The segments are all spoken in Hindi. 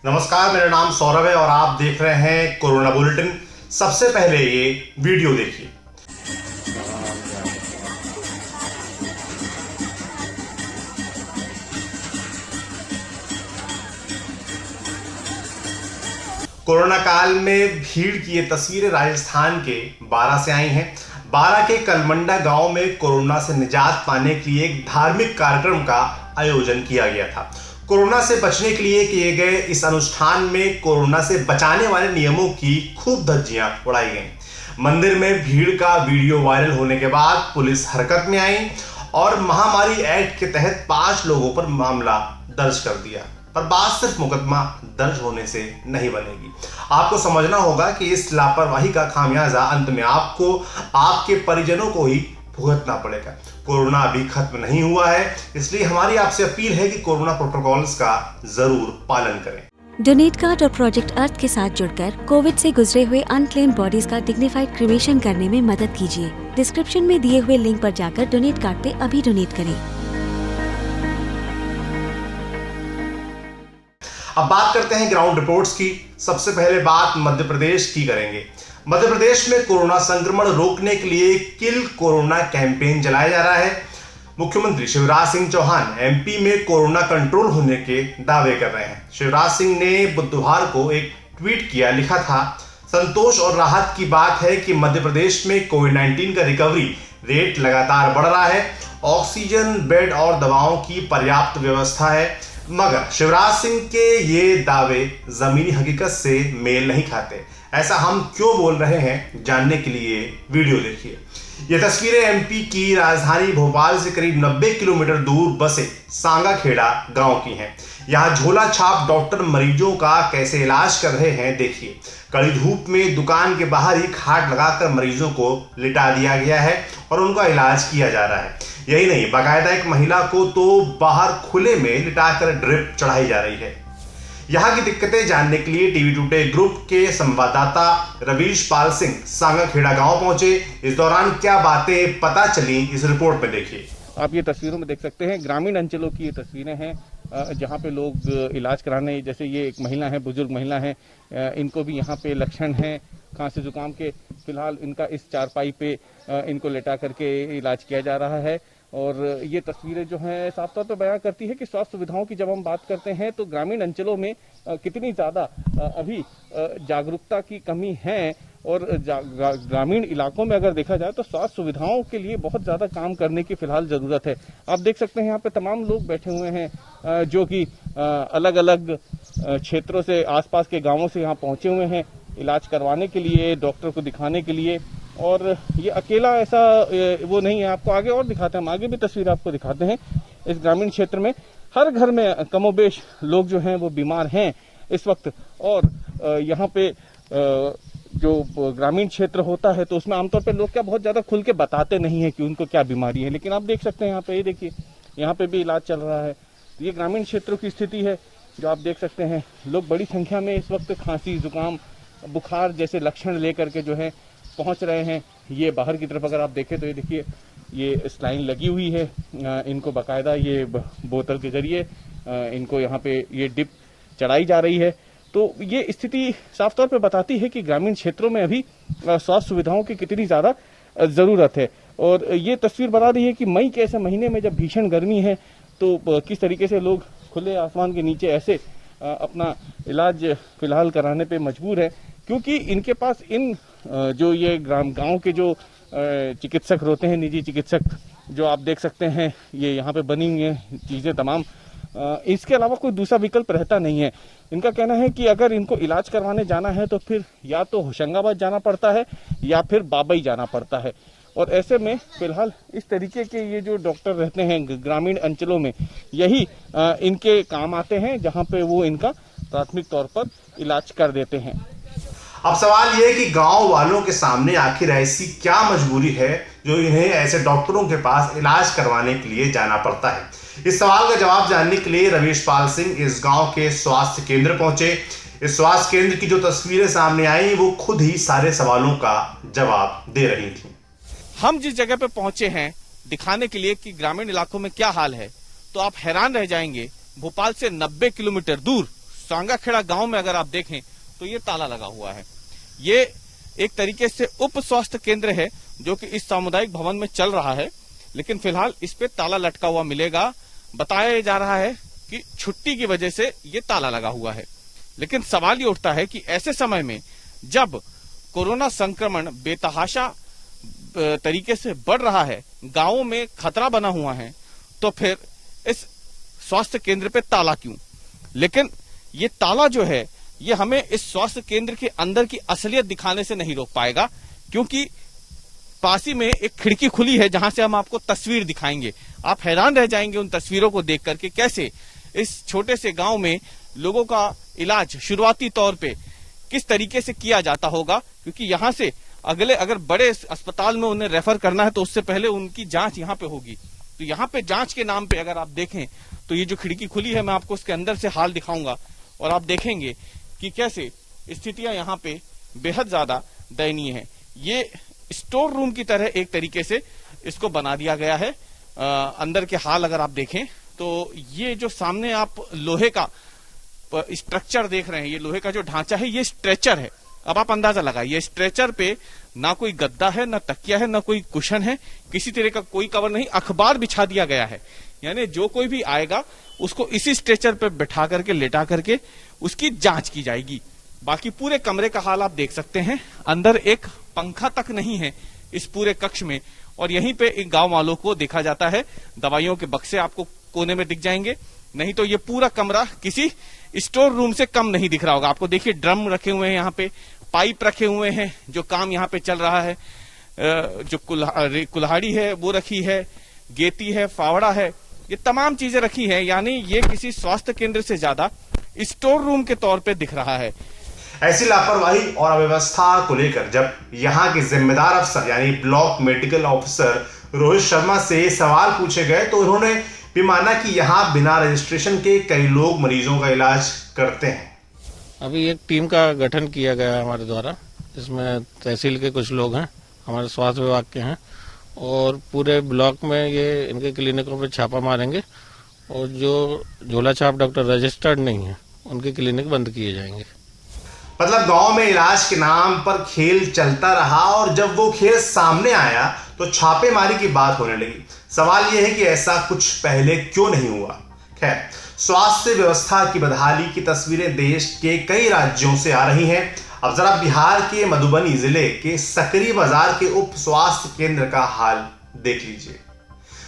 नमस्कार, मेरा नाम सौरभ है और आप देख रहे हैं कोरोना बुलेटिन। सबसे पहले ये वीडियो देखिए। कोरोना काल में भीड़ की ये तस्वीरें राजस्थान के बारां से आई हैं। बारां के कलमंडा गांव में कोरोना से निजात पाने के लिए एक धार्मिक कार्यक्रम का आयोजन किया गया था। कोरोना से बचने के लिए किए गए इस अनुष्ठान में कोरोना से बचाने वाले नियमों की खूब धज्जियां उड़ाई गईं। मंदिर में भीड़ का वीडियो वायरल होने के बाद पुलिस हरकत में आई और महामारी एक्ट के तहत 5 लोगों पर मामला दर्ज कर दिया। पर बात सिर्फ मुकदमा दर्ज होने से नहीं बनेगी। आपको समझना होगा कि इस लापरवाही का खामियाजा अंत में आपको, आपके परिजनों को ही भुगतना पड़ेगा। कोरोना अभी खत्म नहीं हुआ है, इसलिए हमारी आपसे अपील है कि कोरोना प्रोटोकॉल्स का जरूर पालन करें। डोनेट कार्ड और प्रोजेक्ट अर्थ के साथ जुड़कर कोविड से गुजरे हुए अनक्लेम्ड बॉडीज का डिग्निफाइड क्रिमेशन करने में मदद कीजिए। डिस्क्रिप्शन में दिए हुए लिंक पर जाकर डोनेट कार्ड पे अभी डोनेट करें। अब बात करते हैं ग्राउंड रिपोर्ट्स की। सबसे पहले बात मध्य प्रदेश की करेंगे। मध्य प्रदेश में कोरोना संक्रमण रोकने के लिए किल कोरोना कैंपेन चलाया जा रहा है। मुख्यमंत्री शिवराज सिंह चौहान एमपी में कोरोना कंट्रोल होने के दावे कर रहे हैं। शिवराज सिंह ने बुधवार को एक ट्वीट किया, लिखा था, संतोष और राहत की बात है कि मध्य प्रदेश में कोविड-19 का रिकवरी रेट लगातार बढ़ रहा है। ऑक्सीजन, बेड और दवाओं की पर्याप्त व्यवस्था है। मगर शिवराज सिंह के ये दावे जमीनी हकीकत से मेल नहीं खाते। ऐसा हम क्यों बोल रहे हैं, जानने के लिए वीडियो देखिए। ये तस्वीरें एमपी की राजधानी भोपाल से करीब 90 किलोमीटर दूर बसे सांगाखेड़ा गांव की हैं। यहाँ झोला छाप डॉक्टर मरीजों का कैसे इलाज कर रहे हैं, देखिए। कड़ी धूप में दुकान के बाहर ही खाट लगाकर मरीजों को लिटा दिया गया है और उनका इलाज किया जा रहा है। यही नहीं, बाकायदा एक महिला को तो बाहर खुले में लिटाकर ड्रिप चढ़ाई जा रही है। यहाँ की दिक्कतें जानने के लिए टीवी टुडे ग्रुप के संवाददाता रवीश पाल सिंह सांगाखेड़ा गांव पहुंचे। इस दौरान क्या बातें पता चली, इस रिपोर्ट में देखिए। आप ये तस्वीरों में देख सकते हैं, ग्रामीण अंचलों की ये तस्वीरें हैं जहाँ पे लोग इलाज कराने, जैसे ये एक महिला है, बुजुर्ग महिला है, इनको भी यहाँ पे लक्षण हैं खांसी जुकाम के। फिलहाल इनका इस चारपाई पे इनको लेटा करके इलाज किया जा रहा है। और ये तस्वीरें जो हैं साफ तौर पर बयां करती है कि स्वास्थ्य सुविधाओं की जब हम बात करते हैं तो ग्रामीण अंचलों में कितनी ज़्यादा अभी जागरूकता की कमी है। और ग्रामीण इलाकों में अगर देखा जाए तो स्वास्थ्य सुविधाओं के लिए बहुत ज़्यादा काम करने की फिलहाल ज़रूरत है। आप देख सकते हैं यहाँ पे तमाम लोग बैठे हुए हैं जो कि अलग अलग क्षेत्रों से, आसपास के गाँवों से यहाँ पहुँचे हुए हैं इलाज करवाने के लिए, डॉक्टर को दिखाने के लिए। और ये अकेला ऐसा वो नहीं है, आपको आगे और दिखाते हैं, हम आगे भी तस्वीर आपको दिखाते हैं। इस ग्रामीण क्षेत्र में हर घर में कमोबेश लोग जो हैं वो बीमार हैं इस वक्त। और यहाँ पे जो ग्रामीण क्षेत्र होता है तो उसमें आमतौर पर लोग क्या बहुत ज़्यादा खुल के बताते नहीं है कि उनको क्या बीमारी है, लेकिन आप देख सकते हैं यहाँ पे, ये देखिए, यहाँ पे भी इलाज चल रहा है। ये ग्रामीण क्षेत्रों की स्थिति है जो आप देख सकते हैं। लोग बड़ी संख्या में इस वक्त खांसी, जुकाम, बुखार जैसे लक्षण लेकर के जो है पहुंच रहे हैं। ये बाहर की तरफ अगर आप देखें तो ये देखिए, ये स्लाइन लगी हुई है, इनको बाकायदा ये बोतल के जरिए इनको यहाँ पे ये डिप चढ़ाई जा रही है। तो ये स्थिति साफ तौर पे बताती है कि ग्रामीण क्षेत्रों में अभी स्वास्थ्य सुविधाओं की कितनी ज़्यादा ज़रूरत है। और ये तस्वीर बता रही है कि मई के ऐसे महीने में जब भीषण गर्मी है तो किस तरीके से लोग खुले आसमान के नीचे ऐसे अपना इलाज फिलहाल कराने पे मजबूर है, क्योंकि इनके पास इन जो ये गांव के जो चिकित्सक होते हैं, निजी चिकित्सक, जो आप देख सकते हैं ये यहाँ पे बनी हुई हैं चीज़ें तमाम, इसके अलावा कोई दूसरा विकल्प रहता नहीं है। इनका कहना है कि अगर इनको इलाज करवाने जाना है तो फिर या तो होशंगाबाद जाना पड़ता है या फिर बाबई जाना पड़ता है। और ऐसे में फिलहाल इस तरीके के ये जो डॉक्टर रहते हैं ग्रामीण अंचलों में, यही इनके काम आते हैं, जहाँ पे वो इनका प्राथमिक तौर पर इलाज कर देते हैं। अब सवाल यह है कि गांव वालों के सामने आखिर ऐसी क्या मजबूरी है जो इन्हें ऐसे डॉक्टरों के पास इलाज करवाने के लिए जाना पड़ता है। इस सवाल का जवाब जानने के लिए रवीश पाल सिंह इस गांव के स्वास्थ्य केंद्र पहुंचे। इस स्वास्थ्य केंद्र की जो तस्वीरें सामने आई वो खुद ही सारे सवालों का जवाब दे रही थी। हम जिस जगह पे पहुंचे हैं दिखाने के लिए कि ग्रामीण इलाकों में क्या हाल है, तो आप हैरान रह जाएंगे। भोपाल से 90 किलोमीटर दूर टांगाखेड़ा गांव में अगर आप देखें तो ये ताला लगा हुआ है। ये एक तरीके से उप स्वास्थ्य केंद्र है जो कि इस सामुदायिक भवन में चल रहा है, लेकिन फिलहाल इस पे ताला लटका हुआ मिलेगा। बताया जा रहा है कि छुट्टी की वजह से ये ताला लगा हुआ है। लेकिन सवाल ये उठता है कि ऐसे समय में जब कोरोना संक्रमण बेतहाशा तरीके से बढ़ रहा है, गांवों में खतरा बना हुआ है, तो फिर इस स्वास्थ्य केंद्र पे ताला क्यों? लेकिन ये ताला जो है ये हमें इस स्वास्थ्य केंद्र के अंदर की असलियत दिखाने से नहीं रोक पाएगा, क्योंकि पास ही में एक खिड़की खुली है जहां से हम आपको तस्वीर दिखाएंगे। आप हैरान रह जाएंगे उन तस्वीरों को देख करके, कैसे इस छोटे से गांव में लोगों का इलाज शुरुआती तौर पे किस तरीके से किया जाता होगा, क्योंकि यहां से अगले अगर बड़े अस्पताल में उन्हें रेफर करना है तो उससे पहले उनकी जांच यहां पे होगी। तो यहाँ पे जांच के नाम पे अगर आप देखें तो ये जो खिड़की खुली है, मैं आपको उसके अंदर से हाल दिखाऊंगा और आप देखेंगे कि कैसे स्थितियां यहाँ पे बेहद ज्यादा दयनीय है। ये स्टोर रूम की तरह एक तरीके से इसको बना दिया गया है। अंदर के हाल अगर आप देखें तो ये जो सामने आप लोहे का स्ट्रक्चर देख रहे हैं, ये लोहे का जो ढांचा है ये स्ट्रेचर है। अब आप अंदाजा लगाइए, स्ट्रेचर पे ना कोई गद्दा है, ना तकिया है, ना कोई कुशन है, किसी तरह का कोई कवर नहीं, अखबार बिछा दिया गया है। यानी जो कोई भी आएगा उसको इसी स्ट्रेचर पे बिठा करके लेटा करके उसकी जांच की जाएगी। बाकी पूरे कमरे का हाल आप देख सकते हैं, अंदर एक पंखा तक नहीं है इस पूरे कक्ष में, और यहीं पे एक गांव वालों को देखा जाता है। दवाइयों के बक्से आपको कोने में दिख जाएंगे, नहीं तो ये पूरा कमरा किसी स्टोर रूम से कम नहीं दिख रहा होगा। आपको देखिए ड्रम रखे हुए हैं, यहाँ पे पाइप रखे हुए हैं, जो काम यहाँ पे चल रहा है, जो कुल्हाड़ी है वो रखी है, गेती है, फावड़ा है, ये तमाम चीजें रखी है। यानी ये किसी स्वास्थ्य केंद्र से ज्यादा स्टोर रूम के तौर पे दिख रहा है। ऐसी लापरवाही और अव्यवस्था को लेकर जब यहाँ के जिम्मेदार अफसर यानी block medical officer Rohit Sharma से सवाल पूछे गए तो उन्होंने भी माना कि यहाँ बिना रजिस्ट्रेशन के कई लोग मरीजों का इलाज करते हैं। अभी एक टीम का गठन किया गया है हमारे द्वारा, इसमें तहसील के कुछ लोग हैं, हमारे स्वास्थ्य विभाग के हैं, और पूरे ब्लॉक में ये इनके क्लिनिकों पे छापा मारेंगे और जो झोला छाप डॉक्टर रजिस्टर्ड नहीं है उनके क्लिनिक बंद किए जाएंगे। मतलब गांव में इलाज के नाम पर खेल चलता रहा और जब वो खेल सामने आया तो छापेमारी की बात होने लगी। सवाल यह है कि ऐसा कुछ पहले क्यों नहीं हुआ। खैर, स्वास्थ्य व्यवस्था की बदहाली की तस्वीरें देश के कई राज्यों से आ रही हैं। अब जरा बिहार के मधुबनी जिले के सकरी बाजार के उप स्वास्थ्य केंद्र का हाल देख लीजिए।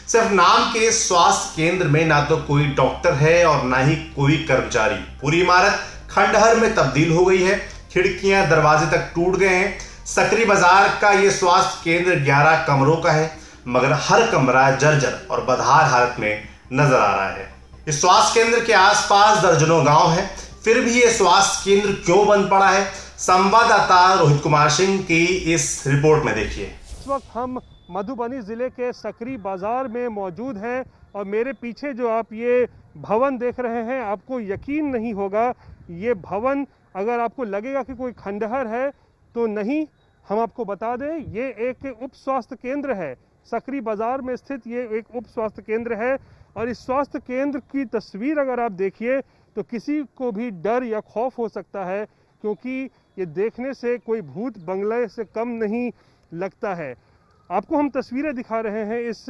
सिर्फ नाम के स्वास्थ्य केंद्र में ना तो कोई डॉक्टर है और ना ही कोई कर्मचारी। पूरी इमारत खंडहर में तब्दील हो गई है, खिड़कियां दरवाजे तक टूट गए हैं। सकरी बाजार का यह स्वास्थ्य केंद्र 11 कमरों का है, मगर हर कमरा जर्जर और बदहाल हालत में नजर आ रहा है। इस स्वास्थ्य केंद्र के आसपास दर्जनों गांव हैं, फिर भी ये स्वास्थ्य केंद्र क्यों बंद पड़ा है? संवाददाता रोहित कुमार सिंह की इस रिपोर्ट में देखिए। इस वक्त हम मधुबनी जिले के सकरी बाजार में मौजूद हैं और मेरे पीछे जो आप ये भवन देख रहे हैं, आपको यकीन नहीं होगा, ये भवन अगर आपको लगेगा कि कोई खंडहर है तो नहीं। हम आपको बता दें, ये एक उप स्वास्थ्य केंद्र है। सकरी बाजार में स्थित ये एक उप स्वास्थ्य केंद्र है और इस स्वास्थ्य केंद्र की तस्वीर अगर आप देखिए तो किसी को भी डर या खौफ हो सकता है, क्योंकि ये देखने से कोई भूत बंगले से कम नहीं लगता है। आपको हम तस्वीरें दिखा रहे हैं इस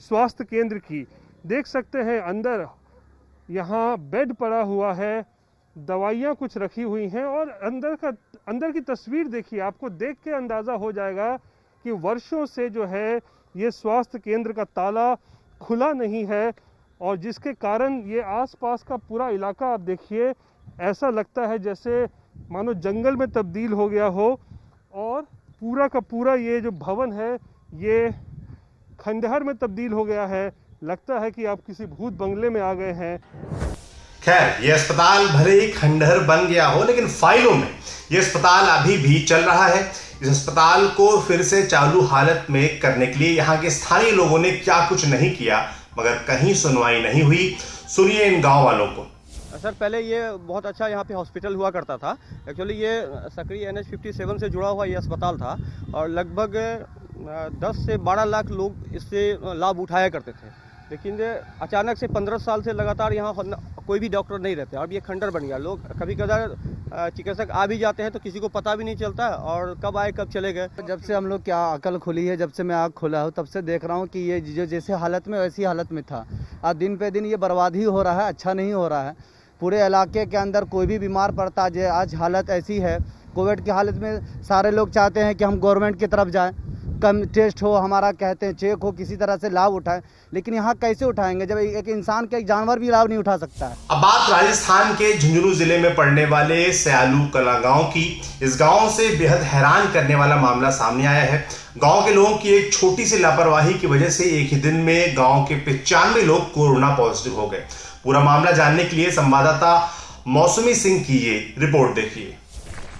स्वास्थ्य केंद्र की। देख सकते हैं अंदर यहाँ बेड पड़ा हुआ है, दवाइयाँ कुछ रखी हुई हैं और अंदर की तस्वीर देखिए, आपको देख के अंदाज़ा हो जाएगा कि वर्षों से जो है ये स्वास्थ्य केंद्र का ताला खुला नहीं है और जिसके कारण ये आसपास का पूरा इलाका आप देखिए, ऐसा लगता है जैसे मानो जंगल में तब्दील हो गया हो और पूरा का पूरा ये जो भवन है ये खंडहर में तब्दील हो गया है। लगता है कि आप किसी भूत बंगले में आ गए हैं। खैर, ये अस्पताल भले ही खंडहर बन गया हो, लेकिन फाइलों में ये अस्पताल अभी भी चल रहा है। इस अस्पताल को फिर से चालू हालत में करने के लिए यहाँ के स्थानीय लोगों ने क्या कुछ नहीं किया, मगर कहीं सुनवाई नहीं हुई। सुनिए इन गांव वालों को। सर, पहले ये बहुत अच्छा यहाँ पे हॉस्पिटल हुआ करता था। एक्चुअली ये सकरी NH 57 से जुड़ा हुआ ये अस्पताल था और लगभग 10 से 12 लाख लोग इससे लाभ उठाया करते थे। लेकिन अचानक से 15 साल से लगातार यहाँ कोई भी डॉक्टर नहीं रहते। अब ये खंडर बन गया। लोग कभी कभार चिकित्सक आ भी जाते हैं तो किसी को पता भी नहीं चलता और कब आए कब चले गए। जब से हम लोग क्या अकल खुली है, जब से मैं आँख खोला हूँ, तब से देख रहा हूँ कि ये जो जैसे हालत में वैसी हालत में था। आज दिन पे दिन ये बर्बाद ही हो रहा है, अच्छा नहीं हो रहा है। पूरे इलाके के अंदर कोई भी बीमार पड़ता है। आज हालत ऐसी है, कोविड की हालत में सारे लोग चाहते हैं कि हम गवर्नमेंट की तरफ जाएं, कम टेस्ट हो, हमारा कहते हैं चेक हो, किसी तरह से लाभ उठाएं। लेकिन यहाँ कैसे उठाएंगे जब एक इंसान का एक जानवर भी लाभ नहीं उठा सकता है। अब बात राजस्थान के झुंझुनू जिले में पड़ने वाले स्यालू कला गांव की। इस गांव से बेहद हैरान करने वाला मामला सामने आया है। गांव के लोगों की एक छोटी सी लापरवाही की वजह से एक ही दिन में गांव के 95 लोग कोरोना पॉजिटिव हो गए। पूरा मामला जानने के लिए संवाददाता मौसमी सिंह की ये रिपोर्ट देखिए।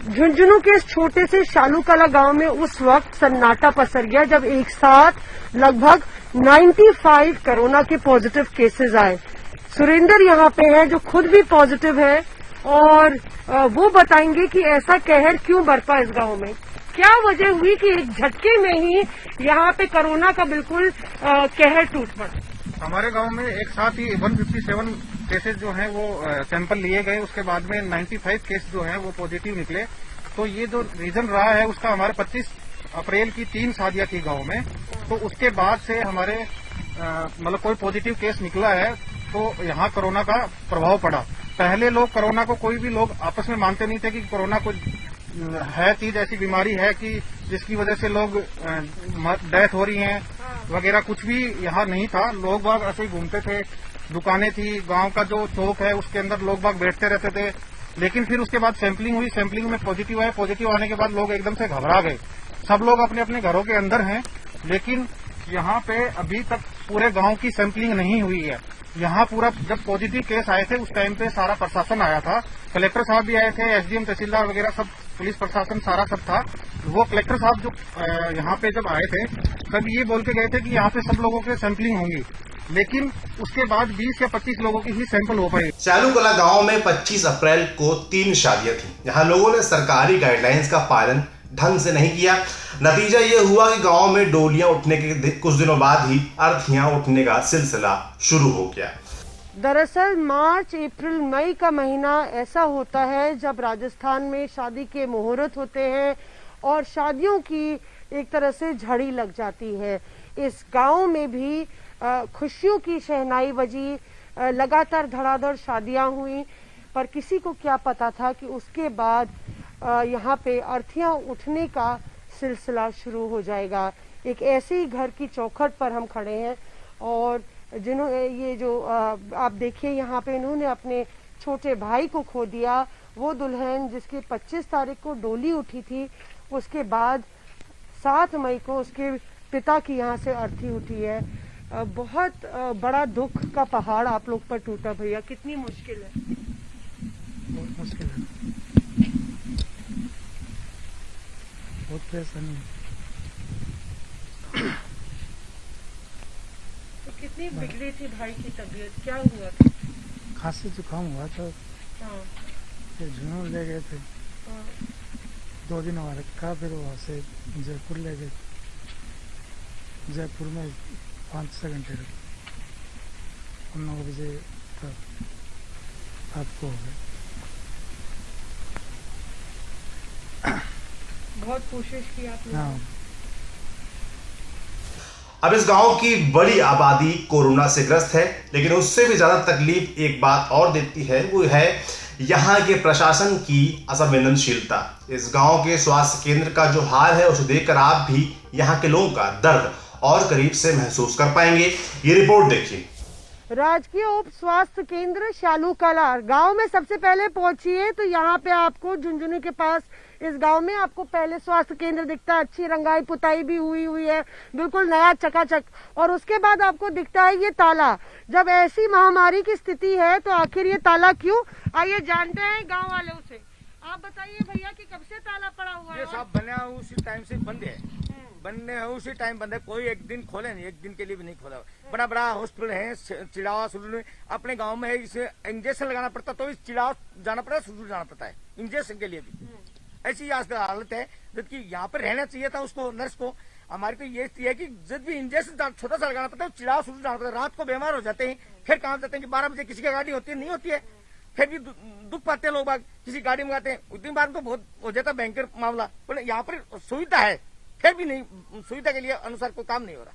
झुंझुनू के इस छोटे से शालूकला गांव में उस वक्त सन्नाटा पसर गया जब एक साथ लगभग 95 कोरोना के पॉजिटिव केसेस आए। सुरेंद्र यहाँ पे है जो खुद भी पॉजिटिव है और वो बताएंगे कि ऐसा कहर क्यों बरपा इस गांव में, क्या वजह हुई कि एक झटके में ही यहाँ पे कोरोना का बिल्कुल कहर टूट पड़ा। हमारे गांव में एक साथ ही 157 केसेस जो हैं वो सैंपल लिए गए। उसके बाद में 95 केस जो हैं वो पॉजिटिव निकले। तो ये जो रीजन रहा है उसका, हमारे 25 अप्रैल की 3 शादियां थी गांव में, तो उसके बाद से हमारे मतलब कोई पॉजिटिव केस निकला है तो यहाँ कोरोना का प्रभाव पड़ा। पहले लोग कोरोना को, कोई भी लोग आपस में मानते नहीं थे कि कोरोना कोई है चीज, ऐसी बीमारी है कि जिसकी वजह से लोग डेथ हो रही है वगैरह, कुछ भी यहाँ नहीं था। लोग बाग ऐसे ही घूमते थे, दुकानें थी, गांव का जो चौक है उसके अंदर लोग बाग बैठते रहते थे। लेकिन फिर उसके बाद सैंपलिंग हुई, सैंपलिंग में पॉजिटिव आए। पॉजिटिव आने के बाद लोग एकदम से घबरा गए। सब लोग अपने अपने घरों के अंदर हैं, लेकिन यहाँ पे अभी तक पूरे गांव की सैंपलिंग नहीं हुई है। यहाँ पूरा जब पॉजिटिव केस आए थे उस टाइम पे सारा प्रशासन आया था, कलेक्टर साहब भी आए थे, एसडीएम तहसीलदार वगैरह सब, पुलिस प्रशासन सारा सब था। वो कलेक्टर साहब जो यहाँ पे जब आए थे तब ये बोल के गए थे कि यहाँ पे सब लोगों के सैंपलिंग होंगी, लेकिन उसके बाद 20 या 25 लोगों की ही सैंपल हो पाए। स्यालूकला गांव में 25 अप्रैल को 3 शादियां थी। यहाँ लोगों ने सरकारी गाइडलाइंस का पालन ढंग से नहीं किया। नतीजा ये हुआ कि गांव में डोलियां उठने के कुछ दिनों बाद ही अर्थियां उठने का सिलसिला शुरू हो गया। दरअसल मार्च, अप्रैल, मई का महीना ऐसा होता है जब राजस्थान में शादी के मुहूर्त होते हैं और शादियों की एक तरह से झड़ी लग जाती है। इस गांव में भी खुशियों की शहनाई बजी, लगातार धड़ाधड़ शादियां हुई, पर किसी को क्या पता था कि उसके बाद यहाँ पे अर्थियां उठने का सिलसिला शुरू हो जाएगा। एक ऐसे ही घर की चौखट पर हम खड़े हैं और जिन्होंने ये जो आप देखिए यहाँ पे इन्होंने अपने छोटे भाई को खो दिया। वो दुल्हन जिसकी 25 तारीख को डोली उठी थी, उसके बाद 7 मई को उसके पिता की यहाँ से अर्थी उठी है। बहुत बड़ा दुख का पहाड़ आप लोग पर टूटा भैया, कितनी मुश्किल है। बहुत मुश्किल है, बहुत परेशानी है। तो कितनी बिगड़ी थी भाई की तबीयत, क्या हुआ था? खांसी जुकाम हुआ था। हाँ। फिर झुंझुनू ले गए थे। हाँ। 2 दिन वहाँ रखा, फिर वहाँ से जयपुर ले गए। जयपुर में 5-6 घंटे रखे। 9 बजे तक आपको हो गए। बहुत कोशिश की आपने। हाँ। अब इस गांव की बड़ी आबादी कोरोना से ग्रस्त है, लेकिन उससे भी ज्यादा तकलीफ एक बात और देती है, वो है यहाँ के प्रशासन की असंवेदनशीलता। इस गांव के स्वास्थ्य केंद्र का जो हाल है उसे देखकर आप भी यहाँ के लोगों का दर्द और करीब से महसूस कर पाएंगे। ये रिपोर्ट देखिए। राजकीय उप स्वास्थ्य केंद्र शालूकला गांव में सबसे पहले पहुंचिए तो यहाँ पे आपको झुंझुनू के पास इस गांव में आपको पहले स्वास्थ्य केंद्र दिखता है। अच्छी रंगाई पुताई भी हुई है, बिल्कुल नया चकाचक। और उसके बाद आपको दिखता है ये ताला। जब ऐसी महामारी की स्थिति है तो आखिर ये ताला क्यों, आइए जानते हैं गांव वालों से। आप बताइए भैया कि कब से ताला पड़ा हुआ है? ये सब बना उसी टाइम से बंद है, बनने उसी टाइम बंद है। कोई एक दिन खोले नहीं, एक दिन के लिए भी नहीं खोला। बड़ा बड़ा हॉस्पिटल है चिड़ावा सुरु, अपने गांव में है। इसे इंजेक्शन लगाना पड़ता तो इस चिड़ावा जाना पड़ता है, सुरु जाना पड़ता है इंजेक्शन के लिए भी। ऐसी हालत है जबकि यहाँ पर रहना चाहिए था उसको, नर्स को। हमारी तो ये स्थिति है कि जब भी इंजेक्शन छोटा सा लगाना पड़ता है, चिड़ाव शुरू लगाना पड़ता है, रात को बीमार हो जाते हैं, फिर काम करते हैं कि 12 बजे किसी की गाड़ी होती है, नहीं होती है, फिर भी दुख पाते हैं लोग बाग, किसी गाड़ी मंगाते हैं, उतनी बार तो बहुत हो जाता है भयंकर मामला। पर यहाँ पर सुविधा है, फिर भी नहीं, सुविधा के लिए अनुसार कोई काम नहीं हो रहा।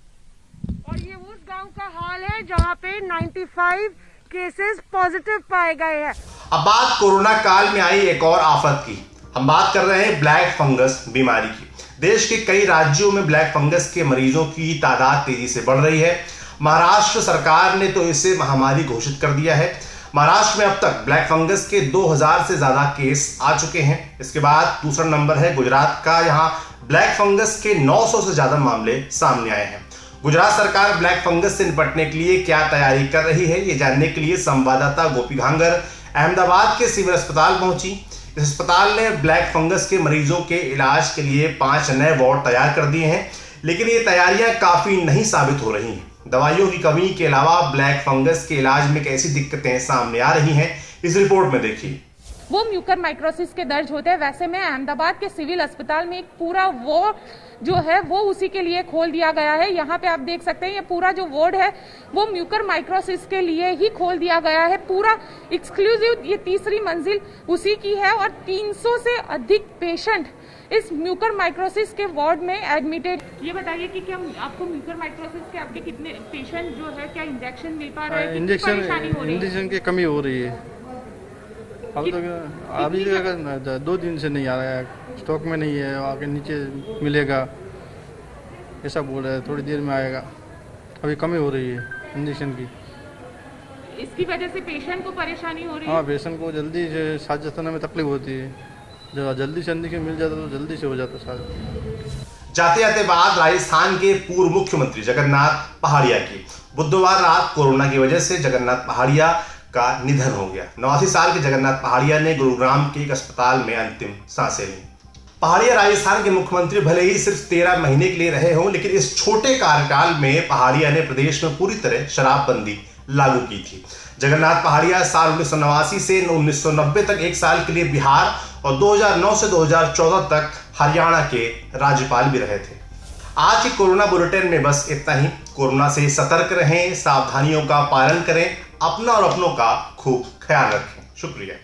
और ये उस गांव का हाल है जहाँ पे 95 केसेस पॉजिटिव पाए गए हैं। अब बात कोरोना काल में आई एक और आफत की। हम बात कर रहे हैं ब्लैक फंगस बीमारी की। देश के कई राज्यों में ब्लैक फंगस के मरीजों की तादाद तेजी से बढ़ रही है। महाराष्ट्र सरकार ने तो इसे महामारी घोषित कर दिया है। महाराष्ट्र में अब तक ब्लैक फंगस के 2000 से ज्यादा केस आ चुके हैं। इसके बाद दूसरा नंबर है गुजरात का, यहाँ ब्लैक फंगस के 900 से ज्यादा मामले सामने आए हैं। गुजरात सरकार ब्लैक फंगस से निपटने के लिए क्या तैयारी कर रही है, ये जानने के लिए संवाददाता गोपी घांगर अहमदाबाद के सिविल अस्पताल पहुंची। इस अस्पताल ने ब्लैक फंगस के मरीजों के इलाज के लिए 5 नए वार्ड तैयार कर दिए हैं, लेकिन ये तैयारियां काफी नहीं साबित हो रही हैं। दवाइयों की कमी के अलावा ब्लैक फंगस के इलाज में कैसी दिक्कतें सामने आ रही हैं, इस रिपोर्ट में देखिए। वो म्यूकर माइक्रोसिस के दर्ज होते हैं, वैसे में अहमदाबाद के सिविल अस्पताल में एक पूरा वार्ड जो है वो उसी के लिए खोल दिया गया है। यहाँ पे आप देख सकते हैं ये पूरा जो वार्ड है वो म्यूकर माइक्रोसिस के लिए ही खोल दिया गया है। पूरा एक्सक्लूसिव ये तीसरी मंजिल उसी की है और 300 से अधिक पेशेंट इस म्यूकर माइक्रोसिस के वार्ड में एडमिटेड। ये बताइए कि क्या आपको म्यूकर माइक्रोसिस के आपके कितने पेशेंट जो है, क्या इंजेक्शन मिल पा रहा है, इंजेक्शन की कमी हो रही है। अभी 2 दिन से नहीं आ रहा है, स्टॉक में नहीं है, आगे नीचे मिलेगा ऐसा बोल रहा है, थोड़ी देर में आएगा। अभी कमी हो रही है इंजेक्शन की। इसकी वजह से पेशेंट को परेशानी हो रही है। हाँ, पेशेंट को जल्दी से सांस जताने में तकलीफ होती है। जब जल्दी से इंजेक्शन मिल जाता तो जल्दी से हो जाता सांस। जाते जाते बात राजस्थान के पूर्व मुख्यमंत्री जगन्नाथ पहाड़िया की। बुधवार रात कोरोना की वजह से जगन्नाथ पहाड़िया का निधन हो गया। 89 साल के जगन्नाथ पहाड़िया ने गुरुग्राम के एक अस्पताल में अंतिम सांसें ली। पहाड़िया राजस्थान के मुख्यमंत्री भले ही सिर्फ 13 महीने के लिए रहे हों, लेकिन इस छोटे कार्यकाल में पहाड़िया ने प्रदेश में पूरी तरह शराबबंदी लागू की थी। जगन्नाथ पहाड़िया साल 1989 से 1990 तक 1 साल के लिए बिहार और 2009 से 2014 तक हरियाणा के राज्यपाल भी रहे थे। आज की कोरोना बुलेटिन में बस इतना ही। कोरोना से सतर्क रहें, सावधानियों का पालन करें, अपना और अपनों का खूब ख्याल रखें। शुक्रिया।